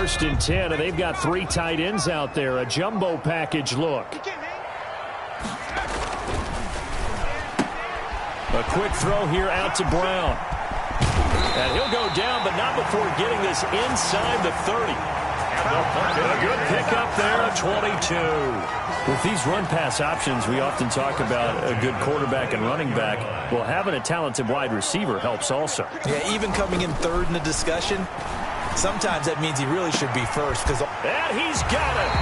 1st and 10, and they've got 3 tight ends out there. A jumbo package look. A quick throw here out to Brown. And he'll go down, but not before getting this inside the 30. A good pickup there at 22. With these run-pass options, we often talk about a good quarterback and running back. Well, having a talented wide receiver helps also. Yeah, even coming in third in the discussion, sometimes that means he really should be first. And he's got it.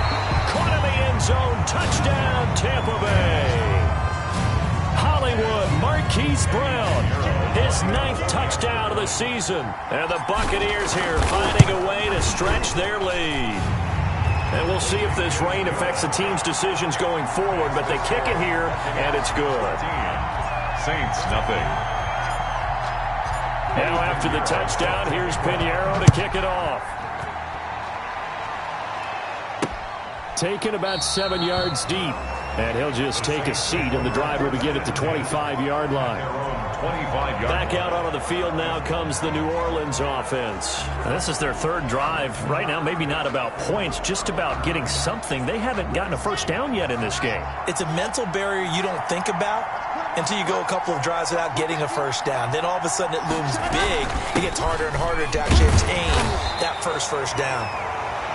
Caught in the end zone. Touchdown, Tampa Bay. Hollywood Marquise Brown, his 9th touchdown of the season. And the Buccaneers here finding a way to stretch their lead. And we'll see if this rain affects the team's decisions going forward, but they kick it here, and it's good. Saints, nothing. Now after the touchdown, here's Pinheiro to kick it off. Taken about 7 yards deep. And he'll just take a seat, and the drive will begin at the 25-yard line. Back out onto the field now comes the New Orleans offense. And this is their 3rd drive. Right now, maybe not about points, just about getting something. They haven't gotten a first down yet in this game. It's a mental barrier you don't think about until you go a couple of drives without getting a first down. Then all of a sudden it looms big. It gets harder and harder to actually obtain that first down.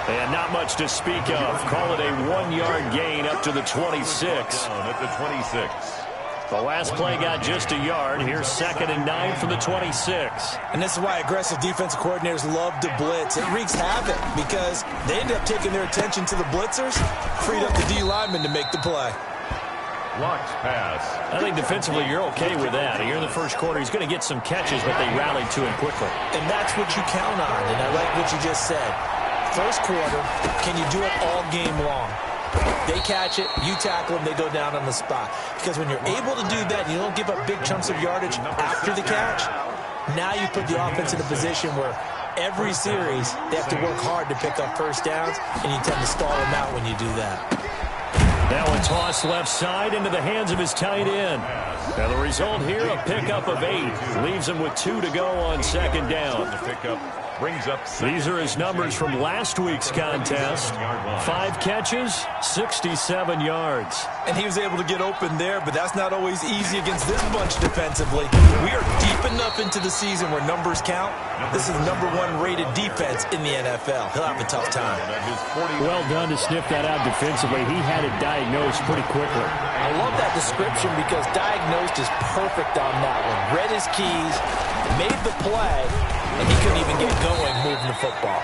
And not much to speak of. Call it a 1-yard gain up to the 26. At the 26. The last play got just a yard. Here's 2nd and 9 from the 26. And this is why aggressive defensive coordinators love to blitz. It wreaks havoc because they end up taking their attention to the blitzers, freed up the D lineman to make the play. Blocked pass. I think defensively you're okay with that. Here in the first quarter, he's going to get some catches, but they rallied to him quickly. And that's what you count on, and I like what you just said. First quarter, can you do it all game long? They catch it, you tackle them, they go down on the spot. Because when you're able to do that, and you don't give up big chunks of yardage after the catch, now you put the offense in a position where every series they have to work hard to pick up first downs, and you tend to stall them out when you do that. Now a toss left side into the hands of his tight end. And the result here, a pickup of 8. Leaves him with 2 to go on 2nd down. The pickup brings up. These are his numbers from last week's contest. 5 catches, 67 yards. And he was able to get open there, but that's not always easy against this bunch defensively. We are deep enough into the season where numbers count. This is the #1 rated defense in the NFL. He'll have a tough time. Well done to sniff that out defensively. He had it diagnosed pretty quickly. I love that description because diagnosed is perfect on that one. Read his keys, made the play, and he couldn't even get going moving the football.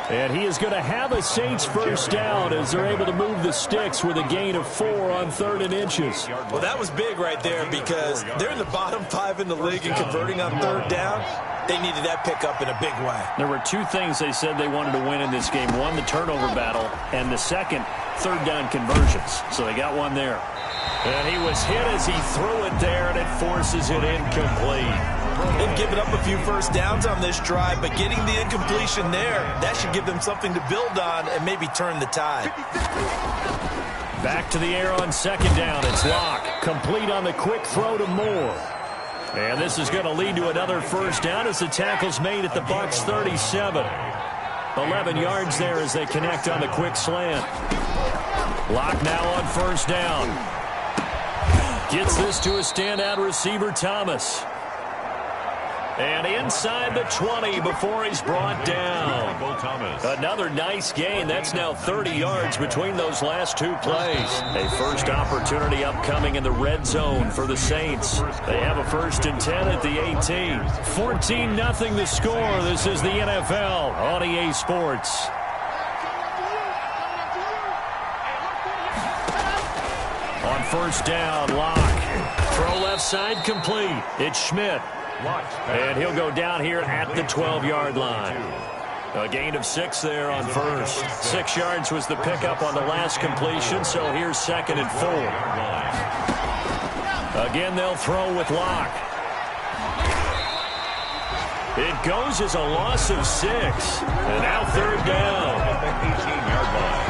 And he is going to have a Saints first down as they're able to move the sticks with a gain of 4 on 3rd and inches. Well, that was big right there because they're in the bottom 5 in the league and converting on 3rd down. They needed that pickup in a big way. There were 2 things they said they wanted to win in this game. One, the turnover battle, and the second, 3rd down conversions. So they got one there. And he was hit as he threw it there, and it forces it incomplete. They've given up a few first downs on this drive, but getting the incompletion there, that should give them something to build on and maybe turn the tide. Back to the air on 2nd down. It's Locke. Complete on the quick throw to Moore. And this is going to lead to another first down as the tackle's made at the Bucs 37. 11 yards there as they connect on the quick slant. Locke now on first down. Gets this to a standout receiver, Thomas. And inside the 20 before he's brought down. Another nice gain. That's now 30 yards between those last 2 plays. A first opportunity upcoming in the red zone for the Saints. They have a 1st and 10 at the 18. 14-0 the score. This is the NFL on EA Sports. On first down, Locke. Throw left side complete. It's Schmidt. And he'll go down here at the 12-yard line. A gain of 6 there on first. 6 yards was the pickup on the last completion, so here's 2nd and 4. Again, they'll throw with Locke. It goes as a loss of 6. And now 3rd down. 18-yard line.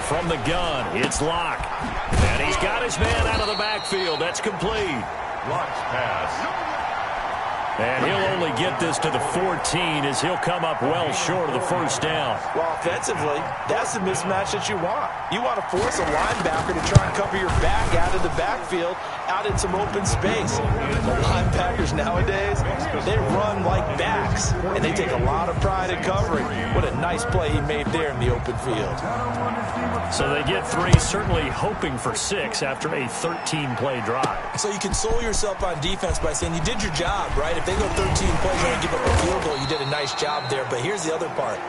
from the gun. It's Locke. And he's got his man out of the backfield. That's complete. Locke's pass. And he'll only get this to the 14 as he'll come up well short of the first down. Well, offensively, that's the mismatch that you want. You want to force a linebacker to try and cover your back out of the backfield, out in some open space. The linebackers nowadays, they run like backs, and they take a lot of pride in covering. What a nice play he made there in the open field. So they get 3, certainly hoping for 6 after a 13-play drive. So you console yourself on defense by saying you did your job, right? If they go 13 plays and give up a field goal, you did a nice job there. But here's the other part.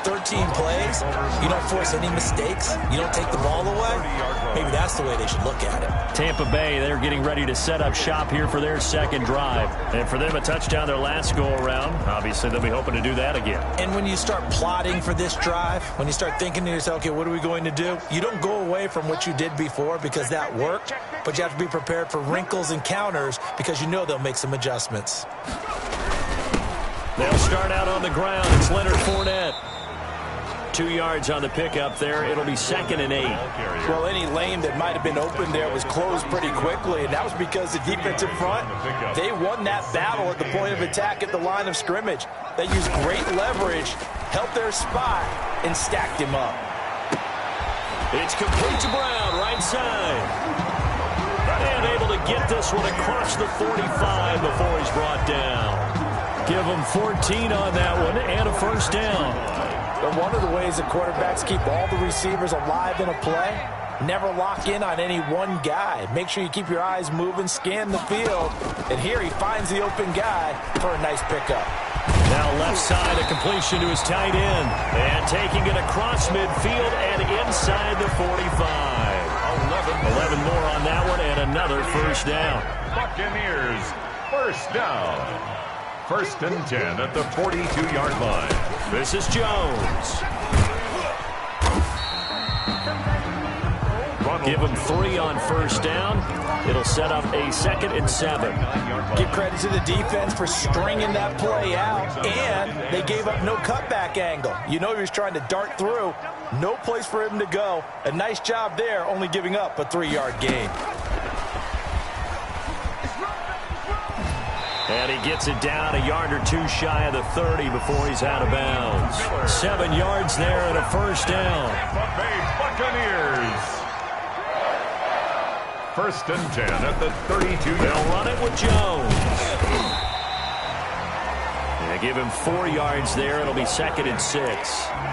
13 plays, you don't force any mistakes, you don't take the ball away. Maybe that's the way they should look at it. Tampa Bay, they're getting ready to set up shop here for their second drive. And for them, a touchdown their last go-around. Obviously, they'll be hoping to do that again. And when you start plotting for this drive, when you start thinking to yourself, okay, what are we going to do? You don't go away from what you did before because that worked, but you have to be prepared for wrinkles and counters because you know they'll make some adjustments. They'll start out on the ground. It's Leonard Fournette. 2 yards on the pickup there. It'll be 2nd and 8. Well, any lane that might have been open there was closed pretty quickly, and that was because the defensive front, they won that battle at the point of attack at the line of scrimmage. They used great leverage, helped their spot, and stacked him up. It's complete to Brown, right side. And able to get this one across the 45 before he's brought down. Give him 14 on that one and a first down. But one of the ways that quarterbacks keep all the receivers alive in a play, never lock in on any one guy. Make sure you keep your eyes moving, scan the field. And here he finds the open guy for a nice pickup. Now left side, a completion to his tight end. And taking it across midfield and inside the 45. 11 more on that one and another first down. Buccaneers, first down. 1st and 10 at the 42-yard line. This is Jones. Give him 3 on first down. It'll set up a 2nd and 7. Give credit to the defense for stringing that play out, and they gave up no cutback angle. You know he was trying to dart through. No place for him to go. A nice job there, only giving up a 3-yard gain. And he gets it down a yard or 2 shy of the 30 before he's out of bounds. 7 yards there and a first down. Tampa Bay Buccaneers. 1st and 10 at the 32. They'll run it with Jones. They give him 4 yards there. It'll be 2nd and 6.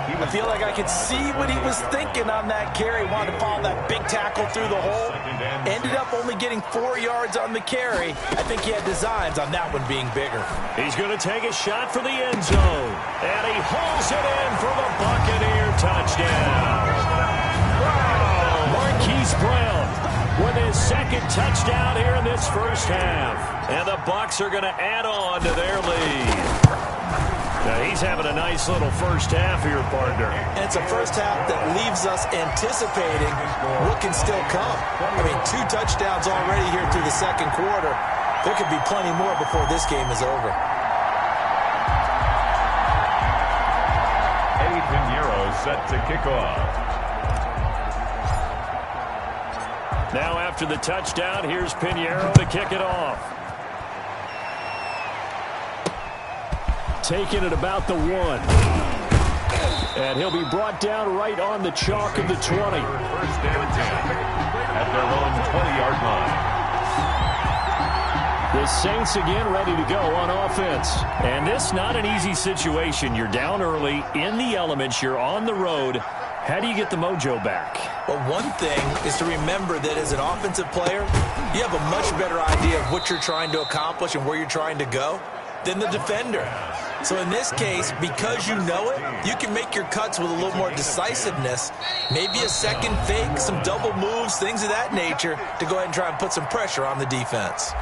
I feel like I could see what he was thinking on that carry. Wanted to follow that big tackle through the hole. Ended up only getting 4 yards on the carry. I think he had designs on that one being bigger. He's going to take a shot for the end zone. And he hauls it in for the Buccaneer touchdown. Marquise Brown with his 2nd touchdown here in this first half. And the Bucs are going to add on to their lead. Now he's having a nice little first half here, partner. And it's a first half that leaves us anticipating what can still come. I mean, 2 touchdowns already here through the 2nd quarter. There could be plenty more before this game is over. Eddie Pinheiro set to kick off. Now after the touchdown, here's Pinheiro to kick it off. Taking it about the 1. And he'll be brought down right on the chalk of the 20. 1st and 10 at their own 20-yard line. The Saints again ready to go on offense. And this not an easy situation. You're down early, in the elements, you're on the road. How do you get the mojo back? Well, one thing is to remember that as an offensive player, you have a much better idea of what you're trying to accomplish and where you're trying to go than the defender. So in this case, because you know it, you can make your cuts with a little more decisiveness, maybe a second fake, some double moves, things of that nature, to go ahead and try and put some pressure on the defense.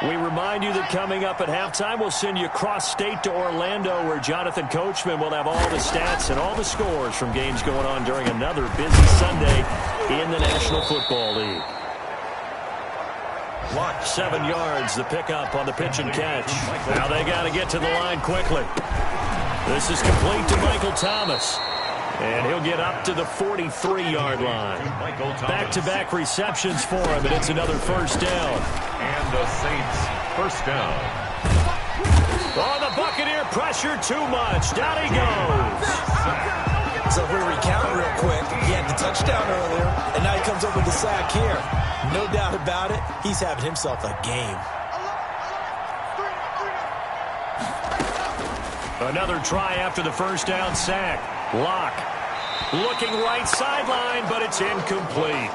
We remind you that coming up at halftime, we'll send you across state to Orlando, where Jonathan Coachman will have all the stats and all the scores from games going on during another busy Sunday in the National Football League. Lock 7 yards, the pickup on the pitch and catch. Now they got to get to the line quickly. This is complete to Michael Thomas. And he'll get up to the 43-yard line. Back-to-back receptions for him, and it's another first down. And the Saints first down. Oh, the Buccaneer pressure too much. Down he goes. So if we recount real quick, he had the touchdown earlier, and now he comes over the sack here. No doubt about it, he's having himself a game. Another try after the first down sack. Locke looking right sideline, but it's incomplete.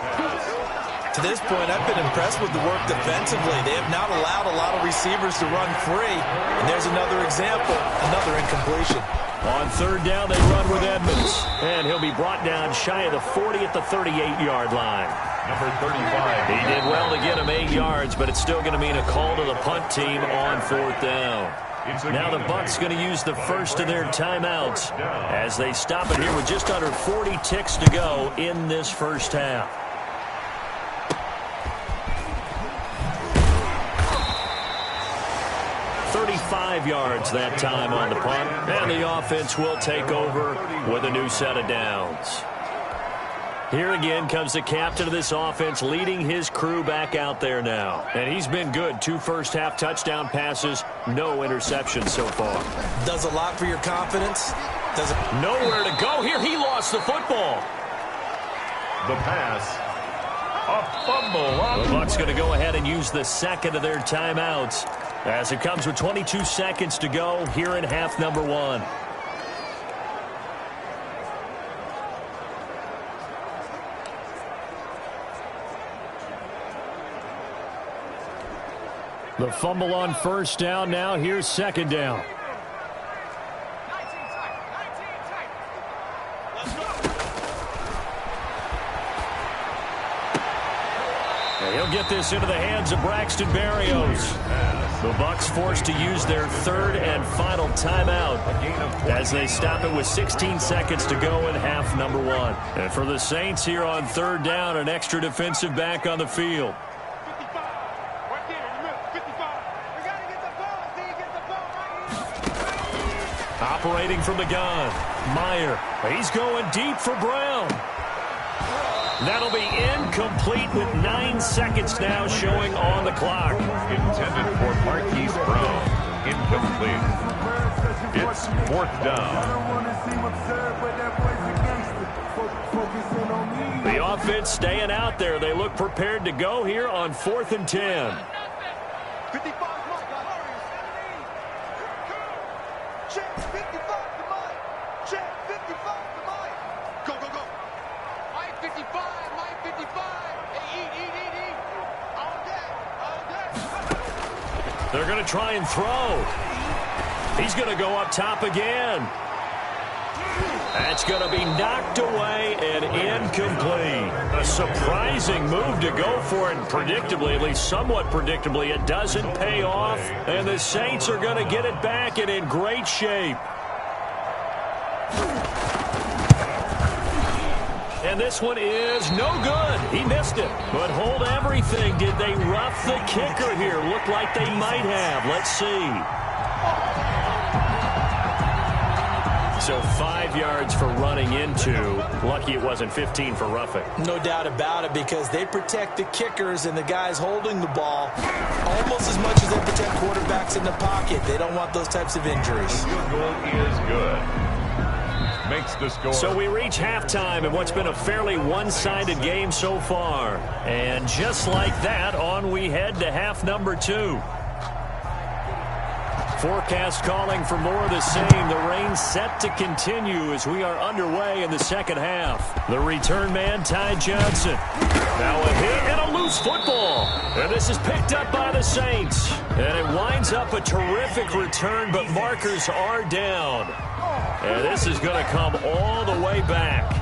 To this point, I've been impressed with the work defensively. They have not allowed a lot of receivers to run free. And there's another example, another incompletion. On third down, they run with Edmonds. And he'll be brought down shy of the 40 at the 38-yard line. Number 35. He did well to get him 8 yards, but it's still going to mean a call to the punt team on fourth down. Now the Bucs going to use the first of their timeouts as they stop it here with just under 40 ticks to go in this first half. "35 yards that time on the punt, and the offense will take over with a new set of downs. Here again comes the captain of this offense leading his crew back out there now. And he's been good. 2 first-half touchdown passes, no interceptions so far. Does a lot for your confidence. Nowhere to go here. He lost the football. The pass. A fumble. The Bucs going to go ahead and use the second of their timeouts as it comes with 22 seconds to go here in half number 1. The fumble on first down. Now here's second down. And he'll get this into the hands of Braxton Berrios. The Bucs forced to use their third and final timeout as they stop it with 16 seconds to go in half number 1. And for the Saints here on third down, an extra defensive back on the field. Operating from the gun, Meyer. He's going deep for Brown. That'll be incomplete with 9 seconds now showing on the clock. Intended for Marquise Brown. Incomplete. It's fourth down. The offense staying out there. They look prepared to go here on 4th and 10. They're going to try and throw. He's going to go up top again. That's going to be knocked away and incomplete. A surprising move to go for it. Predictably, at least somewhat predictably, it doesn't pay off. And the Saints are going to get it back and in great shape. And this one is no good. He missed it. But hold everything. Did they rough the kicker here? Looked like they might have. Let's see. So 5 yards for running into. Lucky it wasn't 15 for roughing. No doubt about it, because they protect the kickers and the guys holding the ball almost as much as they protect quarterbacks in the pocket. They don't want those types of injuries. The field goal is good. Makes the score. So we reach halftime in what's been a fairly one-sided game so far. And just like that, on we head to half number 2. Forecast calling for more of the same. The rain set to continue as we are underway in the second half. The return man, Ty Johnson. Now a hit and a loose football. And this is picked up by the Saints. And it winds up a terrific return, but markers are down. And this is going to come all the way back.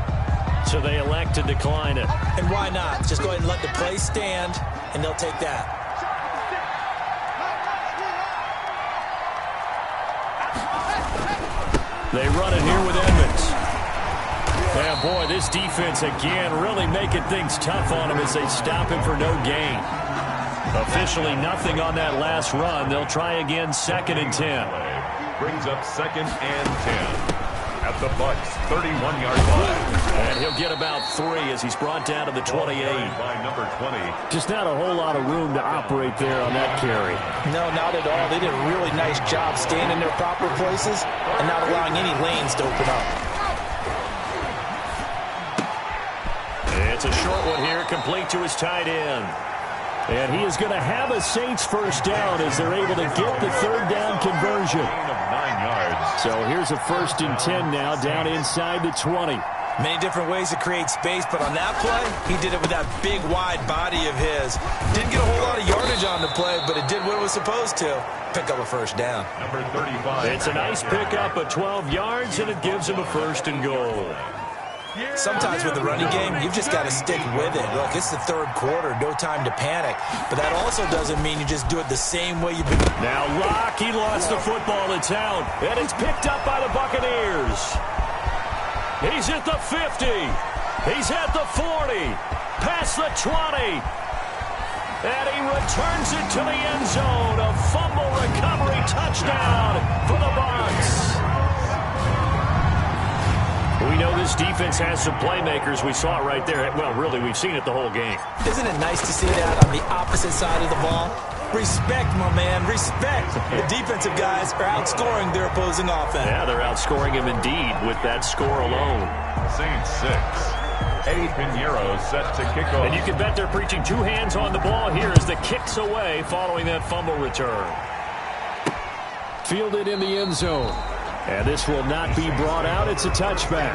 So they elect to decline it. And why not? Just go ahead and let the play stand, and they'll take that. They run it here with Edmonds. Yeah, boy, this defense again really making things tough on him as they stop him for no gain. Officially nothing on that last run. They'll try again, 2nd and 10. Brings up 2nd and 10 at the Bucs' 31-yard line. And he'll get about 3 as he's brought down to the 28. By number 20. Just not a whole lot of room to operate there on that carry. No, not at all. They did a really nice job staying in their proper places and not allowing any lanes to open up. It's a short one here, complete to his tight end. And he is going to have a Saints first down as they're able to get the 3rd down conversion. Gain of 9 yards. So here's a 1st and 10 now, down inside the 20. Many different ways to create space, but on that play, he did it with that big, wide body of his. Didn't get a whole lot of yardage on the play, but it did what it was supposed to. Pick up a 1st down. Number 35. It's a nice pickup of 12 yards, and it gives him a 1st and goal. Sometimes with the running game, you've just got to stick with it. Look, it's the 3rd quarter, no time to panic. But that also doesn't mean you just do it the same way you've been. Now Locke, he lost the football. It's out, and it's picked up by the Buccaneers. He's at the 50. He's at the 40. Past the 20. And he returns it to the end zone. A fumble recovery touchdown for the Bucs. We know this defense has some playmakers. We saw it right there. Well, really, we've seen it the whole game. Isn't it nice to see that on the opposite side of the ball? Respect, my man, respect. The defensive guys are outscoring their opposing offense. Yeah, they're outscoring him indeed with that score alone. Saints 6. Eddie Pinheiro set to kick off. And you can bet they're preaching 2 hands on the ball here as the kick's away following that fumble return. Fielded in the end zone. And this will not be brought out. It's a touchback.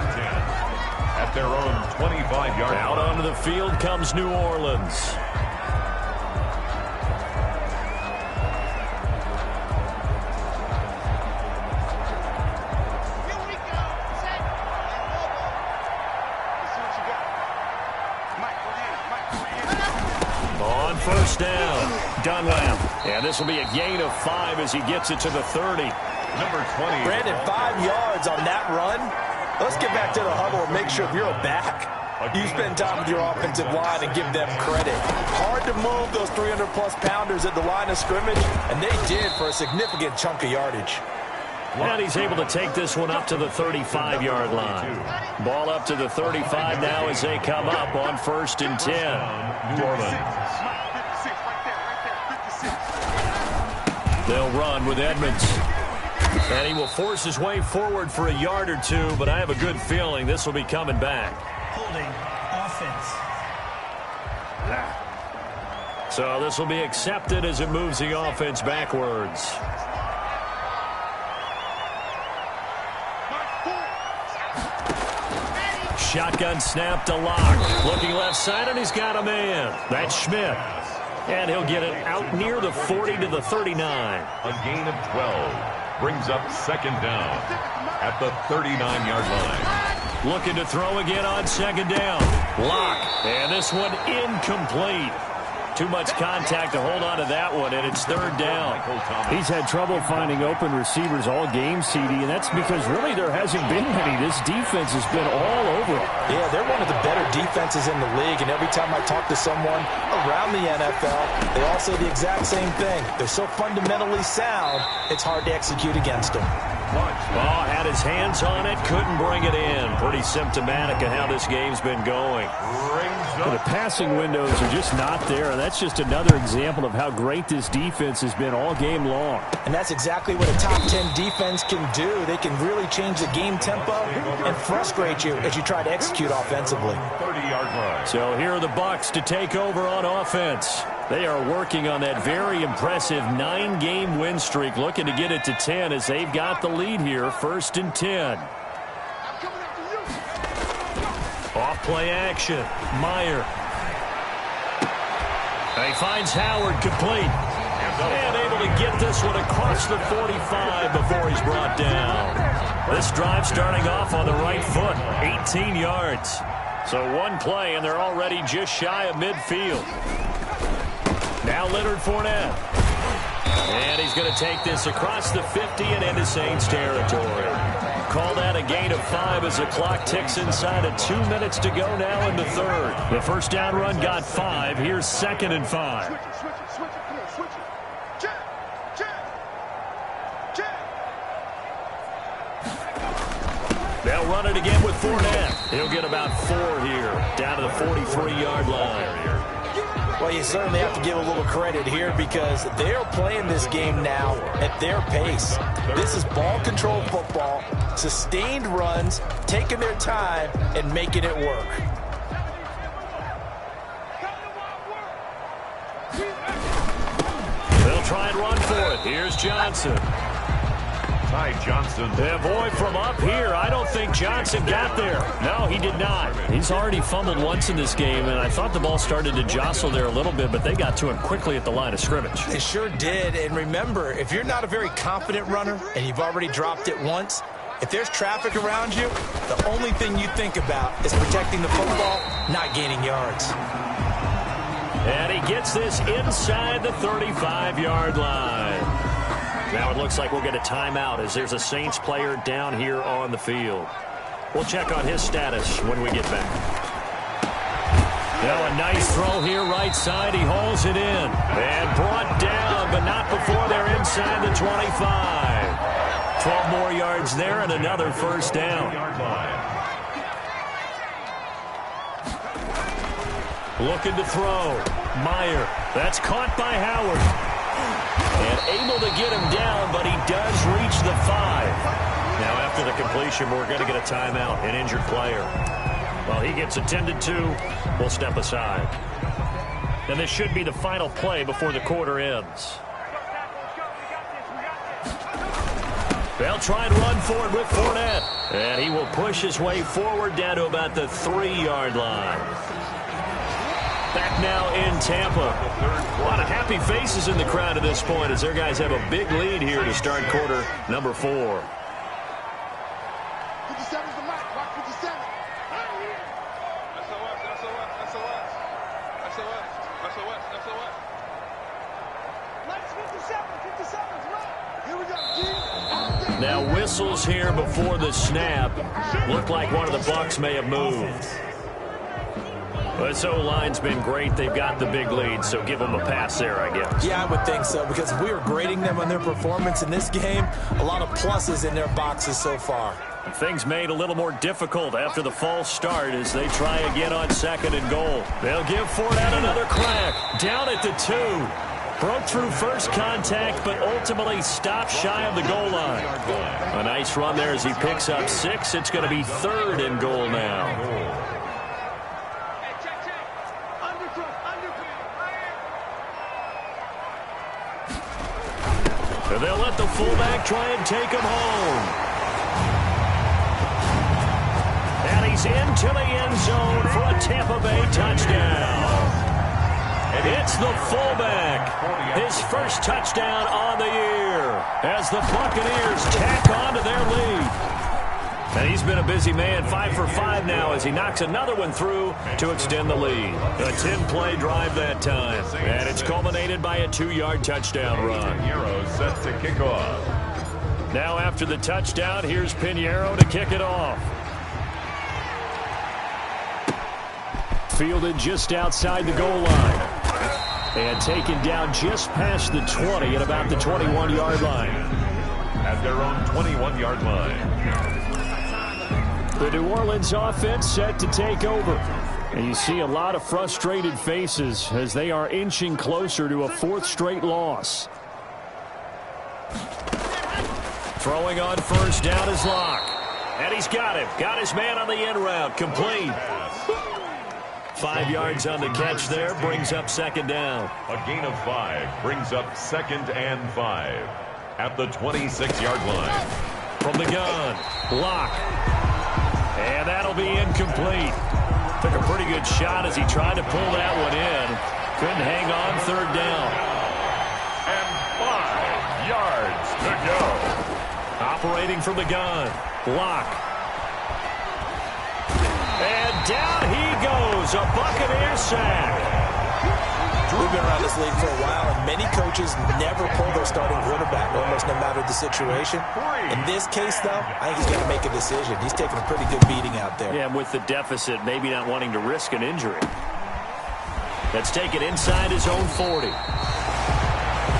At their own 25-yard line. Out onto the field comes New Orleans. On 1st down, Dunlap. And this will be a gain of 5 as he gets it to the 30. Number 20. Brandon, 5 yards on that run. Let's get back to the huddle and make sure if you're a back, you spend time with your offensive line and give them credit. Hard to move those 300-plus pounders at the line of scrimmage, and they did for a significant chunk of yardage. And he's able to take this one up to the 35-yard line. Ball up to the 35 now as they come up on 1st and 10. New Orleans. They'll run with Edmonds. And he will force his way forward for a yard or 2, but I have a good feeling this will be coming back. Holding offense. So this will be accepted as it moves the offense backwards. Shotgun snap to Locke. Looking left side, and he's got a man. That's Schmidt. And he'll get it out near the 40 to the 39. A gain of 12. Brings up 2nd down at the 39-yard line. Looking to throw again on 2nd down. Locke. And this one incomplete. Too much contact to hold on to that one, and it's 3rd down. He's had trouble finding open receivers all game, CD, and that's because really there hasn't been many. This defense has been all over him. Yeah, they're one of the better defenses in the league, and every time I talk to someone around the NFL, they all say the exact same thing. They're so fundamentally sound, it's hard to execute against them. Ball had his hands on it, couldn't bring it in. Pretty symptomatic of how this game's been going. The passing windows are just not there, and that's just another example of how great this defense has been all game long. And that's exactly what a top 10 defense can do. They can really change the game tempo and frustrate you as you try to execute offensively. 30-yard line. So here are the Bucs to take over on offense. They are working on that very impressive 9-game win streak, looking to get it to 10 as they've got the lead here, 1st and 10. Off play action. Meyer. He finds Howard complete. And able to get this one across the 45 before he's brought down. This drive starting off on the right foot, 18 yards. So one play, and they're already just shy of midfield. Now Leonard Fournette. And he's going to take this across the 50 and into Saints territory. Call that a gain of 5 as the clock ticks inside of 2 minutes to go now in the 3rd. The first down run got 5. Here's 2nd and 5. run it again with Fournette. He'll get about 4 here, down to the 43-yard line. Well, you certainly have to give a little credit here because they're playing this game now at their pace. This is ball control football, sustained runs, taking their time, and making it work. They'll try and run for it. Here's Johnson. Ty Johnson. The boy from up here, I don't think Johnson got there. No, he did not. He's already fumbled once in this game, and I thought the ball started to jostle there a little bit, but they got to him quickly at the line of scrimmage. They sure did, and remember, if you're not a very confident runner and you've already dropped it once, if there's traffic around you, the only thing you think about is protecting the football, not gaining yards. And he gets this inside the 35-yard line. Now it looks like we'll get a timeout as there's a Saints player down here on the field. We'll check on his status when we get back. Now a nice throw here right side. He hauls it in. And brought down, but not before they're inside the 25. 12 more yards there and another first down. Looking to throw. Meyer. That's caught by Howard. And able to get him down, but he does reach the 5. Now, after the completion, we're going to get a timeout, an injured player. Well, he gets attended to. We'll step aside. And this should be the final play before the quarter ends. They'll try and run for it with Fournette. And he will push his way forward down to about the 3-yard line. Back now in Tampa. A lot of happy faces in the crowd at this point as their guys have a big lead here to start quarter number 4. 57's the mark, mark 57. Now whistles here before the snap. Looked like one of the Bucs may have moved. This O-line's been great. They've got the big lead, so give them a pass there, I guess. Yeah, I would think so, because we are grading them on their performance in this game. A lot of pluses in their boxes so far. Things made a little more difficult after the false start as they try again on 2nd and goal. They'll give Fournette another crack. Down at the 2. Broke through first contact, but ultimately stopped shy of the goal line. A nice run there as he picks up 6. It's going to be 3rd and goal now. They'll let the fullback try and take him home. And he's into the end zone for a Tampa Bay touchdown. It's the fullback. His first touchdown on the year as the Buccaneers tack on to their lead. And he's been a busy man, 5 for 5 now as he knocks another one through to extend the lead. A 10-play drive that time. And it's culminated by a 2-yard touchdown run. Pinheiro set to kick off. Now after the touchdown, here's Pinheiro to kick it off. Fielded just outside the goal line. And taken down just past the 20 at about the 21-yard line. At their own 21-yard line. The New Orleans offense set to take over. And you see a lot of frustrated faces as they are inching closer to a 4th straight loss. Throwing on first down is Locke. And he's got him. Got his man on the end route. Complete. 5 yards on the catch there. Brings up 2nd down. A gain of 5 brings up 2nd and 5 at the 26-yard line. From the gun, Locke. And that'll be incomplete. Took a pretty good shot as he tried to pull that one in. Couldn't hang on 3rd down. And 5 yards to go. Operating from the gun, Locke. And down he goes, a Buccaneer sack. We've been around this league for a while, and many coaches never pull their starting quarterback, almost no matter the situation. In this case, though, I think he's going to make a decision. He's taking a pretty good beating out there. Yeah, and with the deficit, maybe not wanting to risk an injury. That's taken inside his own 40.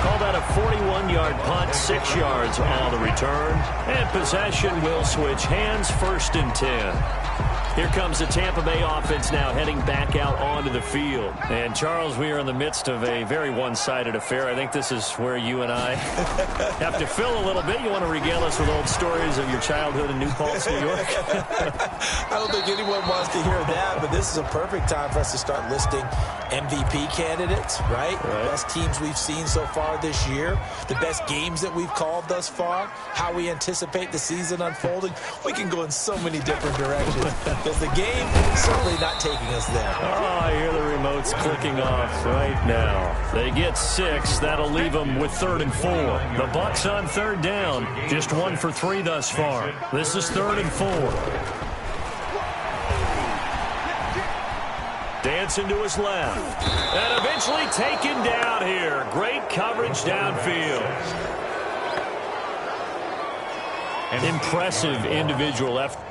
Call that a 41-yard punt, 6 yards on the return. And possession will switch hands, 1st and 10. Here comes the Tampa Bay offense now heading back out onto the field. And, Charles, we are in the midst of a very one-sided affair. I think this is where you and I have to fill a little bit. You want to regale us with old stories of your childhood in New Paltz, New York? I don't think anyone wants to hear that, but this is a perfect time for us to start listing MVP candidates, right? The best teams we've seen so far this year, the best games that we've called thus far, how we anticipate the season unfolding. We can go in so many different directions. Because the game is certainly not taking us there. Oh, I hear the remotes clicking off right now. They get 6. That'll leave them with 3rd and 4. The Bucs on 3rd down. Just 1 for 3 thus far. This is 3rd and 4. Dancing to his left. And eventually taken down here. Great coverage downfield. Impressive individual effort.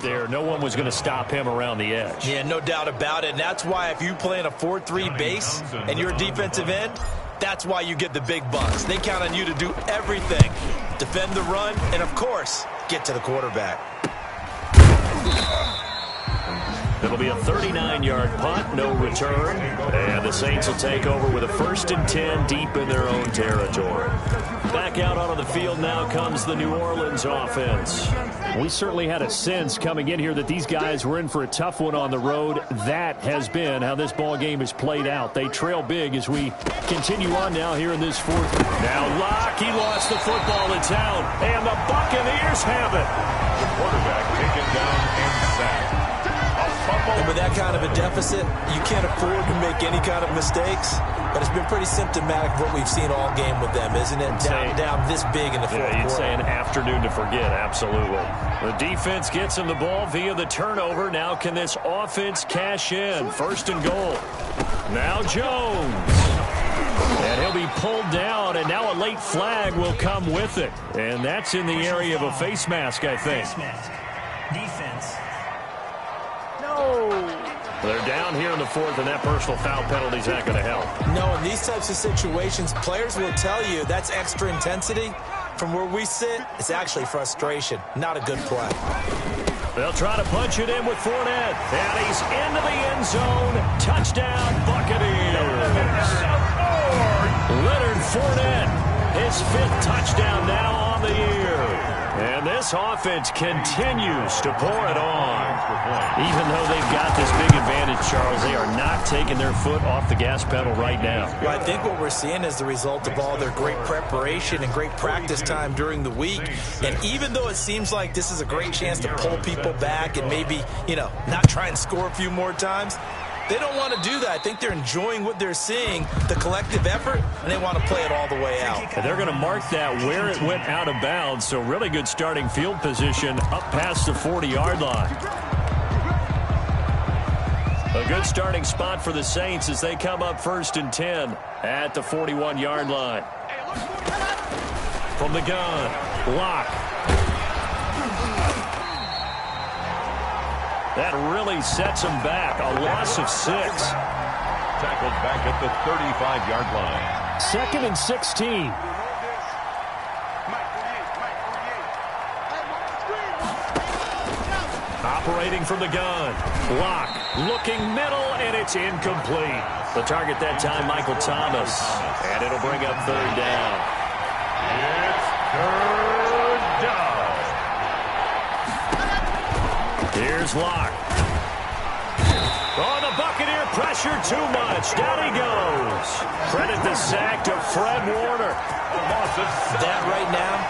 There, no one was going to stop him around the edge. Yeah, no doubt about it. And that's why if you play in a 4-3 base and you're a defensive end, that's why you get the big bucks. They count on you to do everything. Defend the run and, of course, get to the quarterback. It'll be a 39-yard punt, no return. And the Saints will take over with a 1st and 10 deep in their own territory. Back out onto the field now comes the New Orleans offense. We certainly had a sense coming in here that these guys were in for a tough one on the road. That has been how this ball game has played out. They trail big as we continue on now here in this 4th. Now Locke, he lost the football in town, and the Buccaneers have it. The quarterback taken down and sacked. And with that kind of a deficit, you can't afford to make any kind of mistakes. But it's been pretty symptomatic of what we've seen all game with them, isn't it? Down this big in the 4th quarter. You'd say an afternoon to forget, absolutely. The defense gets him the ball via the turnover. Now can this offense cash in? 1st and goal. Now Jones. And he'll be pulled down, and now a late flag will come with it. And that's in the area of a face mask, I think. Face mask. Defense. They're down here in the 4th, and that personal foul penalty is not going to help. No, in these types of situations, players will tell you that's extra intensity. From where we sit, it's actually frustration. Not a good play. They'll try to punch it in with Fournette. And he's into the end zone. Touchdown, Buccaneers. Leonard Fournette, his 5th touchdown now on the year. And this offense continues to pour it on. Even though they've got this big advantage, Charles, they are not taking their foot off the gas pedal right now. Well, I think what we're seeing is the result of all their great preparation and great practice time during the week. And even though it seems like this is a great chance to pull people back and maybe, not try and score a few more times, they don't want to do that. I think they're enjoying what they're seeing, the collective effort, and they want to play it all the way out. And they're going to mark that where it went out of bounds, so really good starting field position up past the 40-yard line. A good starting spot for the Saints as they come up 1st and 10 at the 41-yard line. From the gun, Locke. That really sets them back. A loss of 6. Tackled back at the 35-yard line. 2nd and 16. Operating from the gun. Locke looking middle, and it's incomplete. The target that time, Michael Thomas. And it'll bring up 3rd down. It's 3rd down. Here's Locke. Oh, the Buccaneer pressure too much. Down he goes. Credit the sack to Fred Warner. That right now,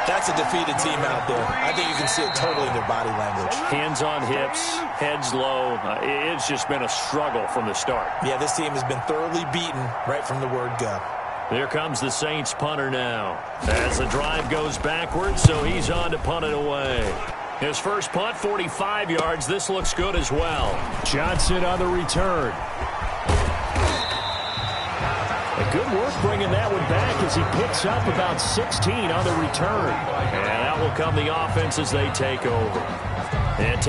that's a defeated team out there. I think you can see it totally in their body language. Hands on hips, heads low. It's just been a struggle from the start. Yeah, this team has been thoroughly beaten right from the word go. Here comes the Saints punter now. As the drive goes backwards, so he's on to punt it away. His first punt, 45 yards. This looks good as well. Johnson on the return. A good work bringing that one back as he picks up about 16 on the return. And out will come the offense as they take over. And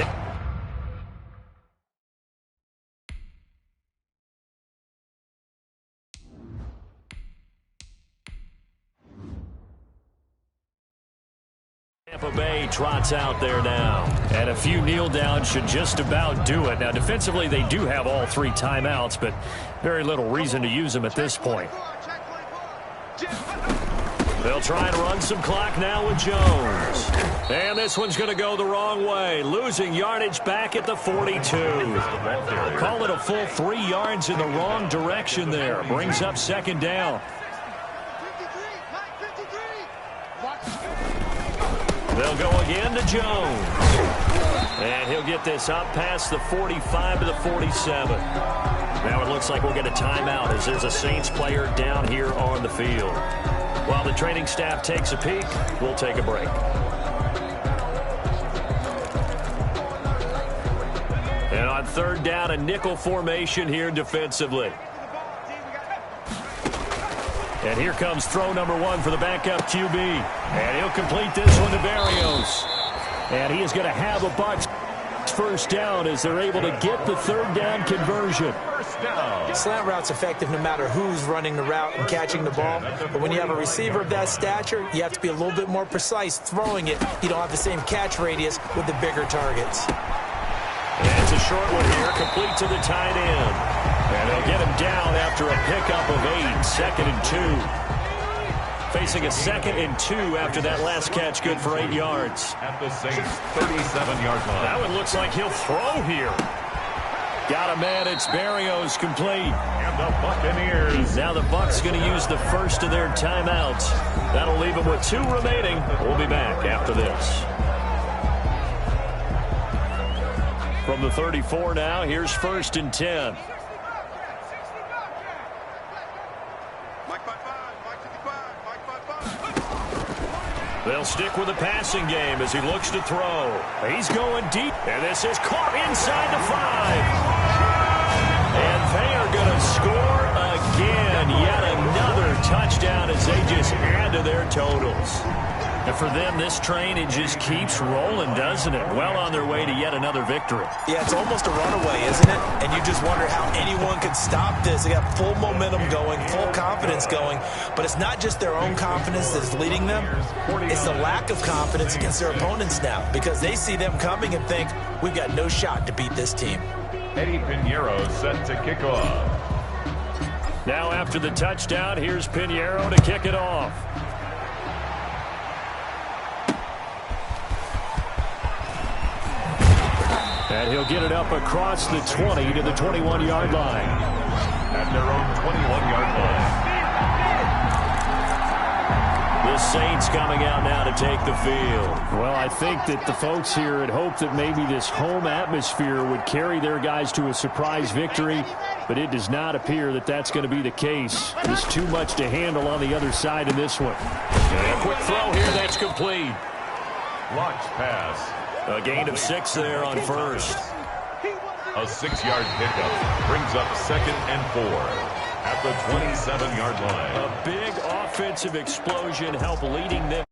Tampa Bay trots out there now. And a few kneel downs should just about do it. Now, defensively, they do have all 3 timeouts, but very little reason to use them at this point. They'll try and run some clock now with Jones. And this one's going to go the wrong way. Losing yardage back at the 42. Call it a full 3 yards in the wrong direction there. Brings up second down. They'll go again to Jones. And he'll get this up past the 45 to the 47. Now it looks like we'll get a timeout as there's a Saints player down here on the field. While the training staff takes a peek, we'll take a break. And on third down, a nickel formation here defensively. And here comes throw number 1 for the backup QB. And he'll complete this one to Berrios. And he is going to have a Bucs first down as they're able to get the third down conversion. Slant route's effective no matter who's running the route and catching the ball. But when you have a receiver of that stature, you have to be a little bit more precise throwing it. You don't have the same catch radius with the bigger targets. And it's a short one here, complete to the tight end. And they'll get him down after a pickup of 8, 2nd and 2. Facing a 2nd and 2 after that last catch, good for 8 yards. At the Saints' 37-yard line. That one looks like he'll throw here. Got a man, it's Berrios complete. And the Buccaneers. Now the Bucs going to use the first of their timeouts. That'll leave them with 2 remaining. We'll be back after this. From the 34 now, here's 1st and 10. They'll stick with the passing game as he looks to throw. He's going deep, and this is caught inside the 5. And they are going to score again. Yet another touchdown as they just add to their totals. And for them, this train, it just keeps rolling, doesn't it? Well on their way to yet another victory. Yeah, it's almost a runaway, isn't it? And you just wonder how anyone could stop this. They got full momentum going, full confidence going. But it's not just their own confidence that's leading them. It's the lack of confidence against their opponents now because they see them coming and think, we've got no shot to beat this team. Eddie Pinheiro set to kick off. Now after the touchdown, here's Pinheiro to kick it off. And he'll get it up across the 20 to the 21-yard line. At their own 21-yard line. The Saints coming out now to take the field. Well, I think that the folks here had hoped that maybe this home atmosphere would carry their guys to a surprise victory, but it does not appear that that's going to be the case. There's too much to handle on the other side in this one. And a quick throw here, that's complete. Launch pass. A gain of 6 there on first. A 6-yard pickup brings up 2nd and 4 at the 27-yard line. A big offensive explosion help leading them.